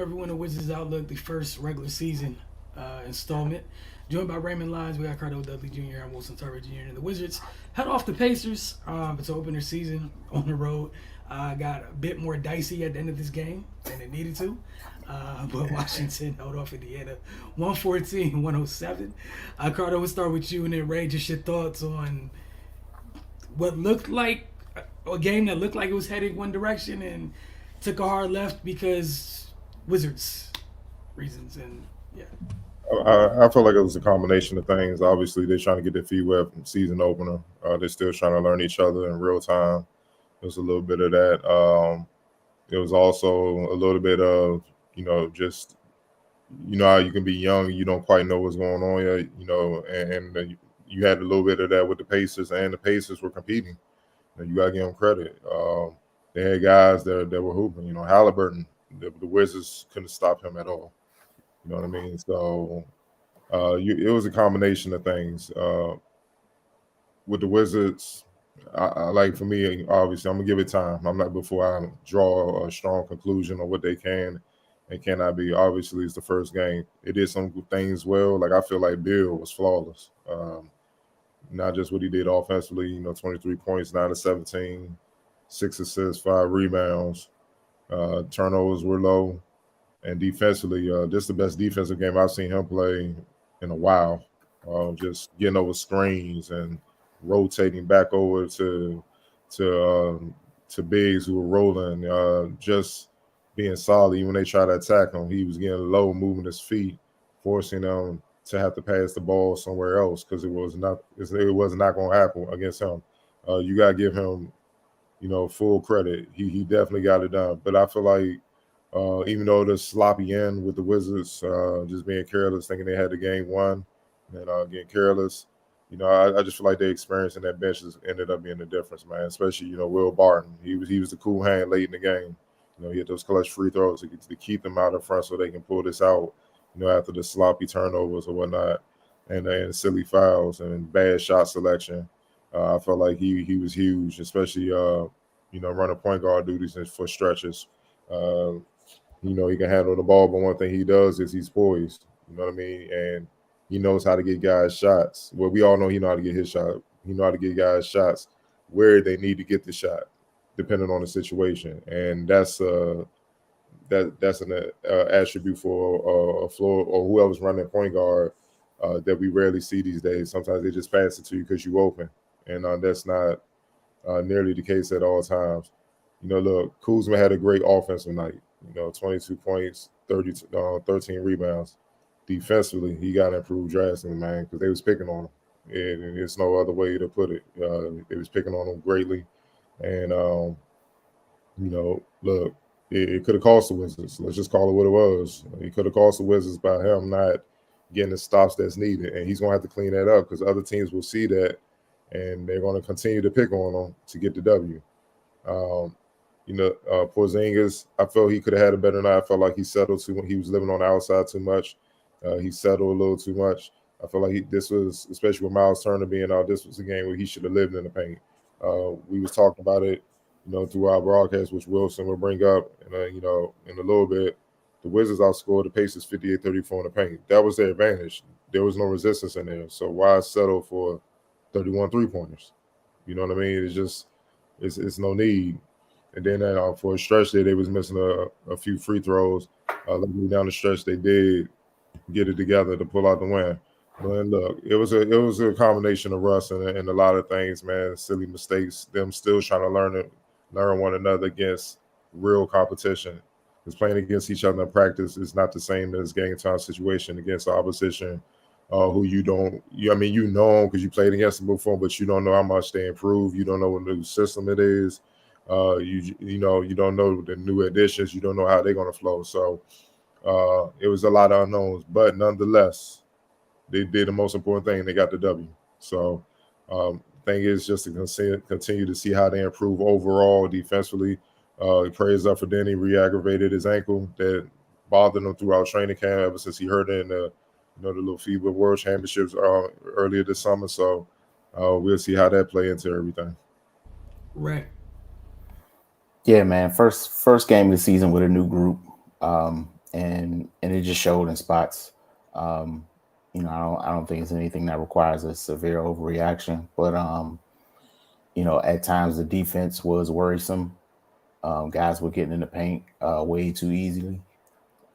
everyone at Wizards Outlook, the first regular season installment. Joined by Raymond Lyons, we got Cardo Dudley Jr. and Wilson Tarver Jr. And the Wizards head off the Pacers to open their season on the road. Got a bit more dicey at the end of this game than it needed to. But Washington held off at the end of 114-107. Cardo, we'll start with you and then Ray. Just your thoughts on what looked like a game that looked like it was heading one direction and took a hard left because Wizards reasons. And yeah. I feel like it was a combination of things. Obviously, they're trying to get their feet wet from season opener. They're still trying to learn each other in real time. There's a little bit of that. It was also a little bit of, just, how you can be young, you don't quite know what's going on yet, and you had a little bit of that with the Pacers, and the Pacers were competing. You got to give them credit. They had guys that were hooping. Halliburton, the Wizards couldn't stop him at all. You know what I mean? So it was a combination of things. With the Wizards, I like, for me, obviously, I'm gonna give it time. I'm not, before I draw a strong conclusion on what they can and cannot be. Obviously, it's the first game. It did some good things well. Like, I feel like Bill was flawless. Not just what he did offensively. 23 points, 9 of 17, 6 assists, 5 rebounds. Turnovers were low. And defensively, this is the best defensive game I've seen him play in a while. Just getting over screens and rotating back over to bigs who were rolling, just being solid. Even when they try to attack him, he was getting low, moving his feet, forcing them to have to pass the ball somewhere else because it was not going to happen against him. You got to give him, full credit. He definitely got it done. But I feel like, even though the sloppy end with the Wizards, just being careless, thinking they had the game won, and getting careless, I just feel like they experienced in that bench ended up being the difference, man. Especially, Will Barton. He was the cool hand late in the game. He had those clutch free throws to keep them out in front so they can pull this out, after the sloppy turnovers or whatnot, and silly fouls and bad shot selection. I felt like he was huge, especially running point guard duties for stretches. He can handle the ball, but one thing he does is he's poised. You know what I mean? And he knows how to get guys shots. Well, we all know he know how to get his shot. He know how to get guys shots where they need to get the shot, depending on the situation. And that's an attribute for a floor or whoever's running point guard that we rarely see these days. Sometimes they just pass it to you because you open, and that's not nearly the case at all times. Look, Kuzma had a great offensive night. 22 points, 13 rebounds. Defensively, he got improved drastically, man, because they was picking on him. And there's no other way to put it. They was picking on him greatly. And, look, it could have cost the Wizards. Let's just call it what it was. It could have cost the Wizards by him not getting the stops that's needed. And he's going to have to clean that up because other teams will see that, and they're going to continue to pick on him to get the W. Porzingis, I felt he could have had a better night. I felt like he settled too much. He was living on the outside too much. He settled a little too much. I feel like this was, especially with Miles Turner being out, this was a game where he should have lived in the paint. We was talking about it, through our broadcast, which Wilson will bring up, and in a little bit, the Wizards outscored the Pacers 58-34 in the paint. That was their advantage. There was no resistance in there. So why settle for 31 3-pointers? You know what I mean? It's no need. And then for a stretch there, they was missing a few free throws. Luckily down the stretch, they did get it together to pull out the win. But look, it was a combination of rust and a lot of things, man. Silly mistakes. Them still trying to learn one another against real competition. Because playing against each other in practice is not the same as game time situation against opposition who you know them because you played against them before, but you don't know how much they improve. You don't know what new system it is. You don't know the new additions. You don't know how they're going to flow. So it was a lot of unknowns, but nonetheless, they did the most important thing. They got the W. So thing is just to continue to see how they improve overall defensively. Praise up for Denny, re-aggravated his ankle that bothered him throughout training camp ever since he hurt it in the little FIBA World Championships earlier this summer. So we'll see how that play into everything. Right. Yeah, man. First game of the season with a new group. and it just showed in spots. Um, I don't think it's anything that requires a severe overreaction, but at times the defense was worrisome. Guys were getting in the paint way too easily.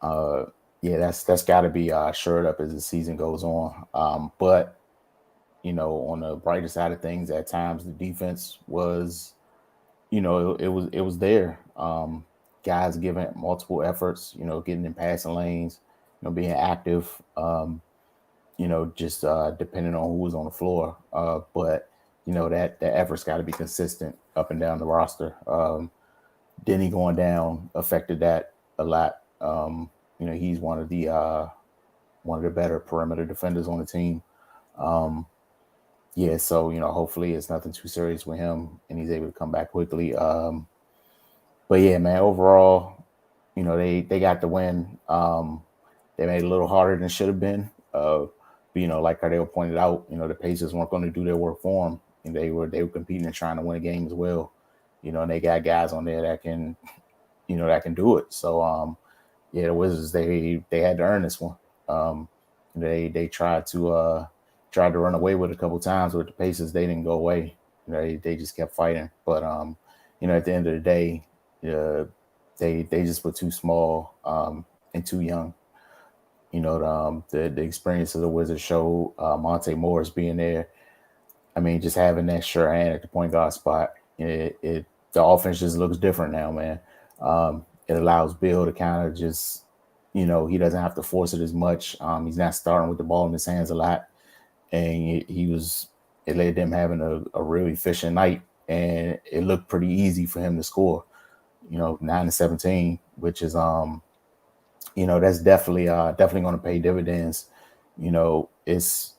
Uh, yeah, that's got to be shored up as the season goes on. But on the brighter side of things, at times the defense was, it was there. Guys giving multiple efforts, getting in passing lanes, being active. Just depending on who was on the floor. But that effort's got to be consistent up and down the roster. Denny going down affected that a lot. He's one of the better perimeter defenders on the team. Um, yeah, so hopefully it's nothing too serious with him and he's able to come back quickly. But yeah, man, overall, they got the win. They made it a little harder than it should have been. But, like Cardale pointed out, the Pacers weren't going to do their work for them, and they were competing and trying to win a game as well. And they got guys on there that can do it. So yeah, the Wizards they had to earn this one. They tried to run away with it a couple times with the Pacers. They didn't go away. They just kept fighting. But at the end of the day, they just were too small and too young. The experience of the Wizards showed Monte Morris being there. I mean, just having that sure hand at the point guard spot, the offense just looks different now, man. It allows Bill to kind of just, he doesn't have to force it as much. He's not starting with the ball in his hands a lot, and it led them having a really efficient night, and it looked pretty easy for him to score. 9-17, which is that's definitely going to pay dividends. It's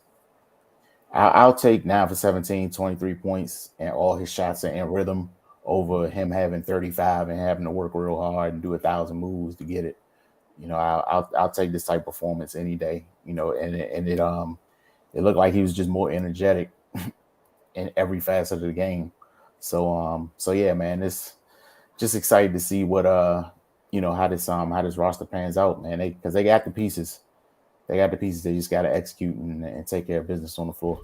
I'll take 9 for 17, 23 points, and all his shots are in rhythm over him having 35 and having to work real hard and do 1,000 moves to get it. I'll take this type of performance any day. It looked like he was just more energetic in every facet of the game. So yeah, man, it's just excited to see what how this roster pans out, man. Because they got the pieces. They got the pieces. They just got to execute and take care of business on the floor.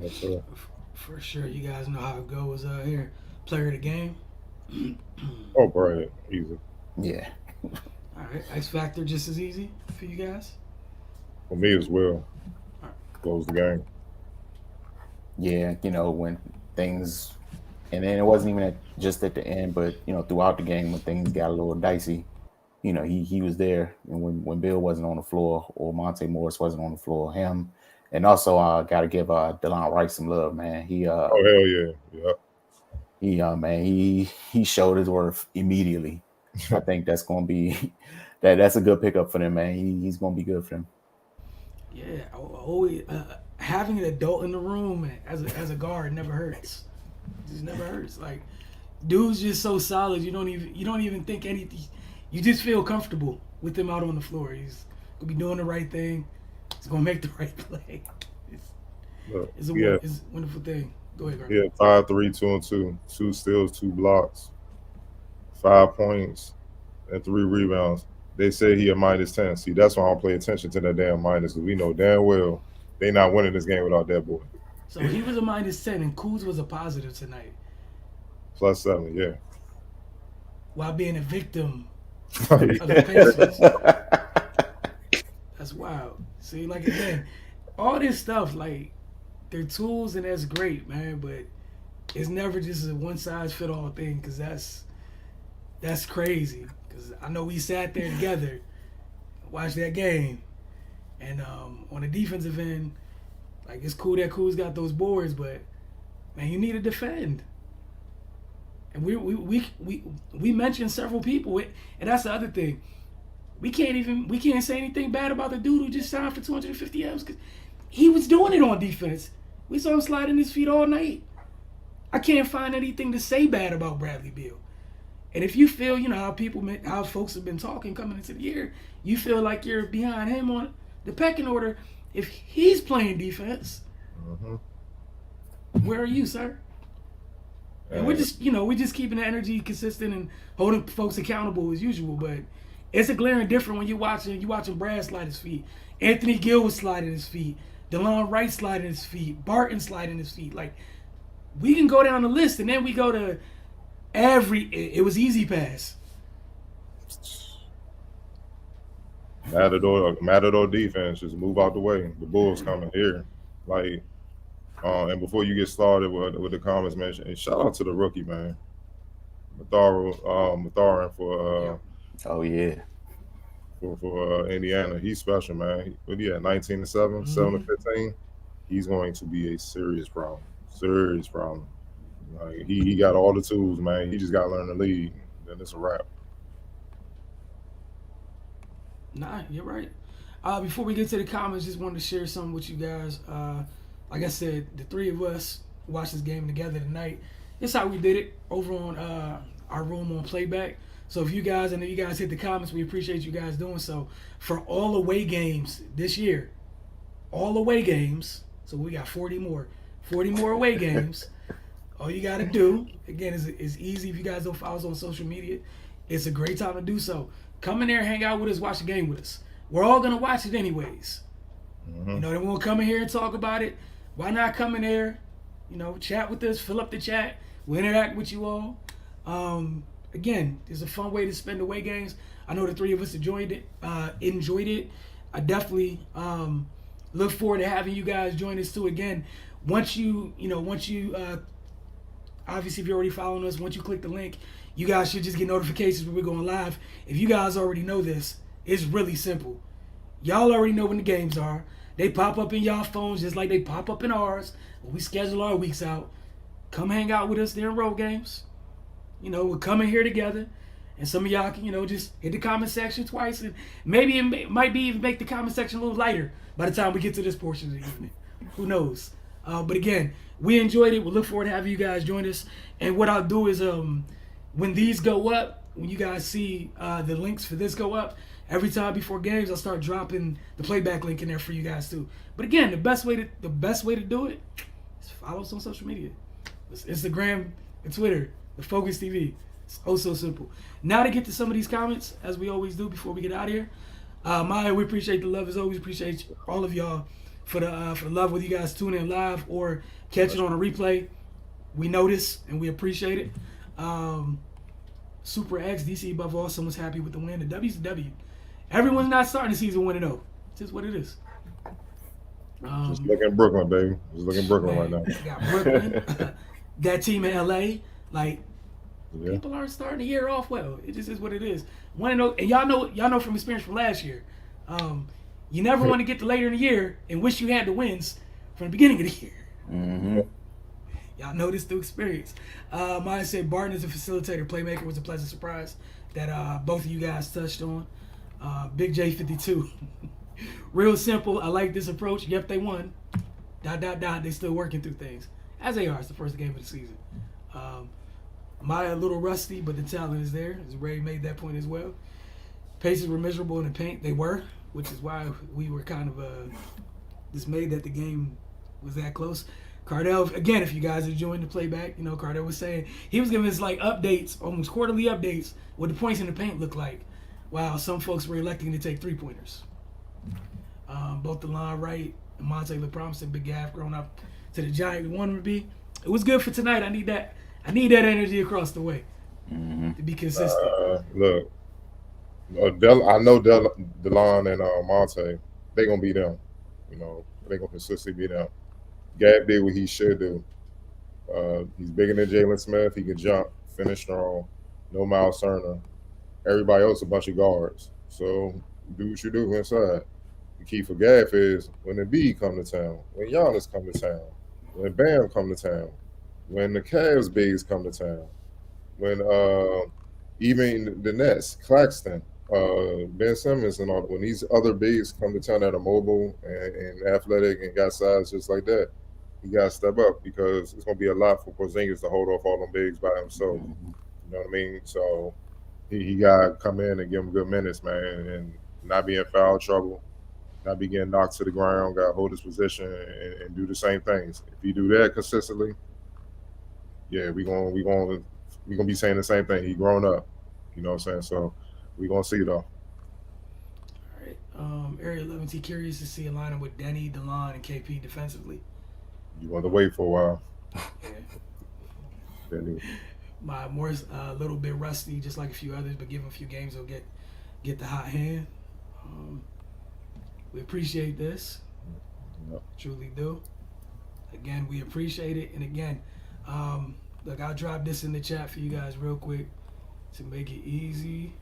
Yes, sir. For sure, you guys know how it goes here. Player of the game. Oh, Brian, easy Yeah, All right, X Factor just as easy for you guys. for me as well. All right. Close the game. yeah. When things, and then it wasn't even just at the end, but throughout the game when things got a little dicey, he was there, and when Bill wasn't on the floor or Monte Morris wasn't on the floor, him, and also got to give Delon Wright some love, man. Oh hell yeah, yeah. He showed his worth immediately. I think that's gonna be that's a good pickup for them, man. He's gonna be good for them. Yeah, always having an adult in the room as a guard never hurts. It just never hurts. Like, dude's just so solid. You don't even think anything. You just feel comfortable with him out on the floor. He's gonna be doing the right thing. He's gonna make the right play. It's, Look, it's a yeah, it's a wonderful thing. Go ahead, Garfield. yeah. 5, 3, 2, and 2. 2 steals, 2 blocks, 5 points, and 3 rebounds. They say he a -10. See, that's why I don't pay attention to that damn minus, because we know damn well they not winning this game without that boy. So he was a -10, and Kuz was a positive tonight, +7, yeah. while being a victim of the Yeah. Pacers. That's wild. See, like again, all this stuff, like they're tools and that's great, man. But it's never just a one size fit all thing, because that's crazy. Because I know we sat there together, watched that game, and on the defensive end, like it's cool that Kuz got those boards, but man, you need to defend. And we mentioned several people, and that's the other thing. We can't say anything bad about the dude who just signed for 250 M's, because he was doing it on defense. We saw him sliding his feet all night. I can't find anything to say bad about Bradley Beal. And if you feel, how folks have been talking coming into the year, you feel like you're behind him on the pecking order. If he's playing defense, Mhm. where are you, sir? And we're just keeping the energy consistent and holding folks accountable as usual. But It's a glaring difference when you watching Brad slide his feet. Anthony Gill was sliding his feet. DeLon Wright sliding his feet. Barton sliding his feet. Like, we can go down the list, and then we go to it was easy pass. Matador defense, just move out the way. The Bulls coming here. Like, and before you get started with the comments, man, and shout out to the rookie, man. Matharin for oh yeah, for Indiana. He's special, man. What he had 19 to 7, 7 to 15. He's going to be a serious problem. Serious problem. Like, he got all the tools, man. He just got to learn to lead. Then it's a wrap. Nah, you're right. Before we get to the comments, just wanted to share something with you guys. Like I said, the three of us watched this game together tonight. It's how we did it over on our room on playback. So if you guys hit the comments, we appreciate you guys doing so. For all away games this year, all away games. So we got 40 more away games. All you got to do, again, is easy. If you guys don't follow us on social media, it's a great time to do so. Come in there, hang out with us, watch the game with us. We're all going to watch it anyways. You know, then we'll come in here and talk about it. Why not come in there, chat with us, fill up the chat. We'll interact with you all. Again, it's a fun way to spend away games. I know the three of us enjoyed it. I definitely look forward to having you guys join us too. Again, once you obviously if you're already following us, once you click the link, you guys should just get notifications when we're going live. If you guys already know this, it's really simple. Y'all already know when the games are. They pop up in y'all phones just like they pop up in ours. When we schedule our weeks out, come hang out with us during road games. We're coming here together. And some of y'all can, just hit the comment section twice. And maybe it might be even make the comment section a little lighter by the time we get to this portion of the evening. Who knows? But again, we enjoyed it. We'll look forward to having you guys join us. And what I'll do is when these go up, when you guys see the links for this go up, every time before games, I'll start dropping the playback link in there for you guys too. But again, the best way to do it is follow us on social media. It's Instagram and Twitter, the Focus TV. It's oh so simple. Now to get to some of these comments, as we always do before we get out of here. Maya, we appreciate the love as always. Appreciate all of y'all for the love, whether you guys tune in live or catch it on a replay. We notice and we appreciate it. Super X, DC above all, someone's happy with the win. The W's the W. Everyone's not starting the season 1-0. It's just what it is. Just looking Brooklyn, baby. Just looking Brooklyn right now. Got Brooklyn. That team in LA, like, people aren't starting the year off well. It just is what it is. 1-0, and y'all know from experience from last year. You never want to get to later in the year and wish you had the wins from the beginning of the year. Mm-hmm. Y'all know this through experience. Maya said Barton is a facilitator, playmaker. Was a pleasant surprise that both of you guys touched on. Big J52. Real simple. I like this approach. Yep, they won. ... They still working through things. As they are. It's the first game of the season. Maya a little rusty, but the talent is there. As Ray made that point as well. Pacers were miserable in the paint. They were, which is why we were kind of dismayed that the game was that close. Cardell, again, if you guys are enjoying the playback, Cardell was saying he was giving us like updates, almost quarterly updates, what the points in the paint look like. Wow, some folks were electing to take 3-pointers. Both DeLon Wright and Monte LaPromise and Big Gav growing up to the giant we wanted to be. It was good for tonight. I need that energy across the way to be consistent. Look, I know DeLon and Monte, they're going to be them. They're going to consistently be them. Gab did what he should do. He's bigger than Jalen Smith. He can jump, finish strong. No Miles Turner. Everybody else a bunch of guards. So do what you do inside. The key for Gaff is when Embiid come to town, when Giannis come to town, when Bam come to town, when the Cavs bigs come to town, when even the Nets, Claxton, Ben Simmons and all, when these other bigs come to town that are mobile and athletic and got size just like that, you got to step up because it's going to be a lot for Porzingis to hold off all them bigs by himself. You know what I mean? So he got to come in and give him good minutes, man, and not be in foul trouble, not be getting knocked to the ground, got to hold his position and do the same things. If you do that consistently, yeah, we gonna be saying the same thing. He grown up, you know what I'm saying? So we gonna see though. Area 11T curious to see a lineup with Denny, DeLon, and KP defensively. You want to wait for a while. Yeah. Then My Moore's a little bit rusty, just like a few others, but give him a few games, he'll get the hot hand. We appreciate this. Yep. Truly do. Again, we appreciate it. And again, look, I'll drop this in the chat for you guys real quick to make it easy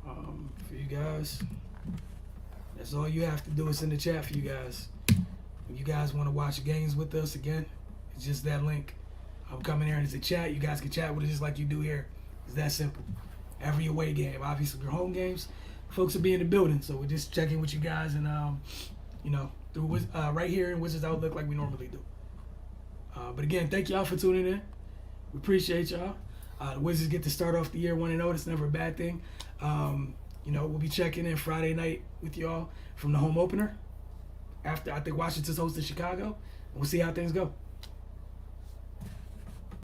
for you guys. That's all you have to do is in the chat for you guys. If you guys want to watch games with us, again, it's just that link. I'm coming here and it's a chat. You guys can chat with us just like you do here. It's that simple. Every away game, obviously your home games, folks will be in the building. So we're just checking with you guys and, through right here in Wizards Outlook like we normally do. But again, thank y'all for tuning in. We appreciate y'all. The Wizards get to start off the year 1-0. That's never a bad thing. We'll be checking in Friday night with y'all from the home opener. After I think Washington's hosting Chicago. We'll see how things go.